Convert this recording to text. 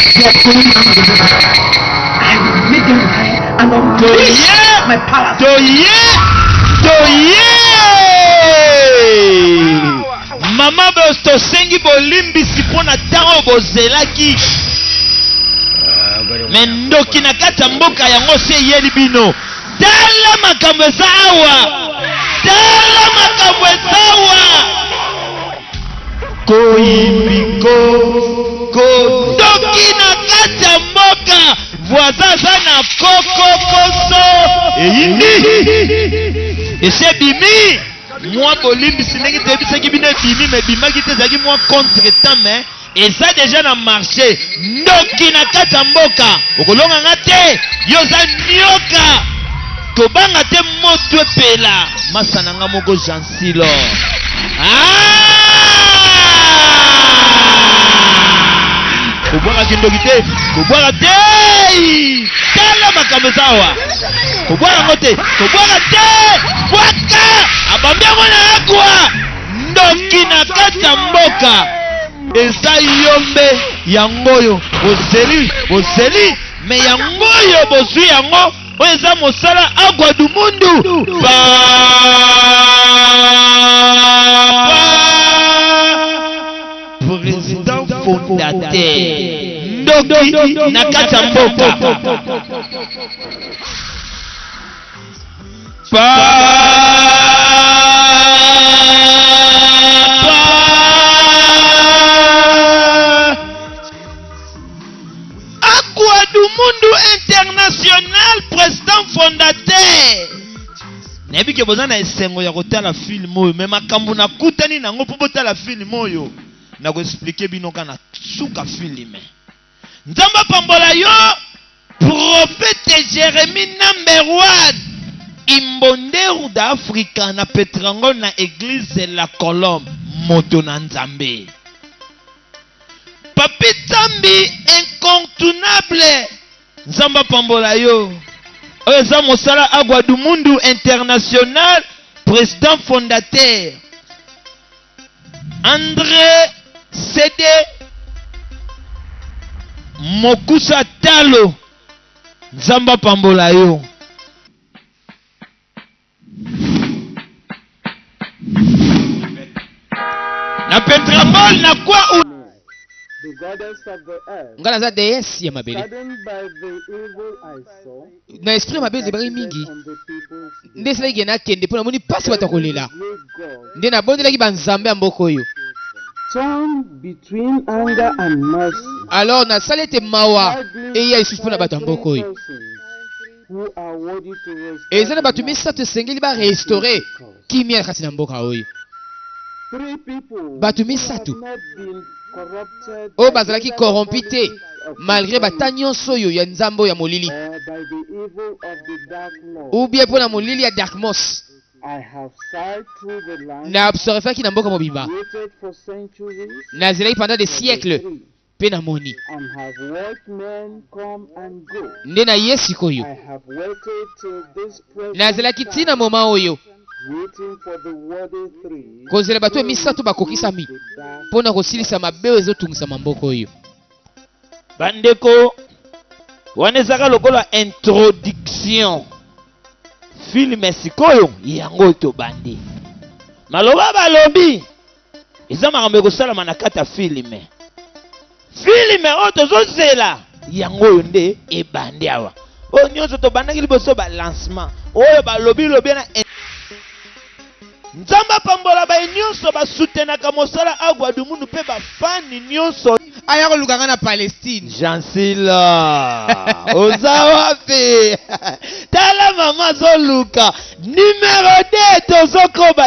They are going down to the river. I will make them die and unleash my power. Mama bosto sengi bolimbi sipona tango bozelaki. Mendoki na kata mboka yango se yeli bino. Tala makambo sawa. Koimbiko Doki na kata mboka. Voisin sana koko koso. Et c'est bimi. Moi bolimbi sinengi tebisa ki bino bimi mais bimaki te zaki moi contre temps mais et ça déjà na marché. Ndoki na kata mboka. Okolonga ngate yo za nyoka. Tobanga te moto epela. Masana nga moko Jansilo. Kobwaka kindoki te. Kobwaka te. Tala makambo sawa. Kobwaka ngote. Kobwaka te. Bwaka. Abambia mwana yakwa. Ndoki na kata mboka. Eza yombe yangoyo. Boseli. Me yangoyo bozui yango. Oeza mosala agwa du mundu. Président fondateur. Ndoki na kata mboka. Agwa du mundu international, président fondateur. Nebi ke bozana esengo ya kotala film oyo, mais makambo na kutani nango po botala film oyo. Na ko expliquer bino kana suka filme. Nzamba pambola yo prophète Jérémie number 1. Imbonderu d'Africa na Petrango na église la Colombe moto na Nzambe. Papi Zambi incontournable. Nzamba pambola yo. Oza mosala agwa du mundu international, président fondateur. André Cédé Mokusa Talo. Nzamba pambola yo. Na Petrambol na kwa the goddess of the earth, ngala za déesse ya mabele saddened by the evil I saw, na esprit mabele zebari mingi on the people's nde sala igena kende pona moni pasi batakolela great God, nde na bondelaki banzambe ya mboka oyo. torn between anger and mercy. Alors na sala ete mawa eya lisusu mpona bato ya mboka oyo. Who are worthy to restore eza na bato misato esengeli barestore kimia na kati na mboka oyo. three people Bato who have misato not been corrupted oyo by bazalaki the korompi te of malgré bata nyonso oyo ya nzambe oyo ya molili or by the evil of the dark Lord. ou bien mpo na molili ya darkmos. I have sighed through the land, Na observaki na mboka mobimba waited for centuries, nazalaki pendant des siècles mpe na moni and have watched men come and go. nde na ye sikoyo I have waited till this present nazalaki time, ntina moma oyo waiting for the worthy three kozela bato misato bakokisami the dark. mpo na kosilisa mabe oyo ezotungisama mboka oyo. Bandeko wana ezaka lokola introduction filme sikoyo yango tobandi maloba balobi eza makambo ekosalama na kati ya filme oyo tozozela yango oyo nde ebandi awa oyo nyonso tobandaki liboso balancement oyo balobi na Nzamba pambola ba nyonso basutenaka mosala agwa du mundu pe bafani nyonso aya kolukanga na Palestine. Jansila oza wapi? Tala mama zoluka numero 2 tozokoba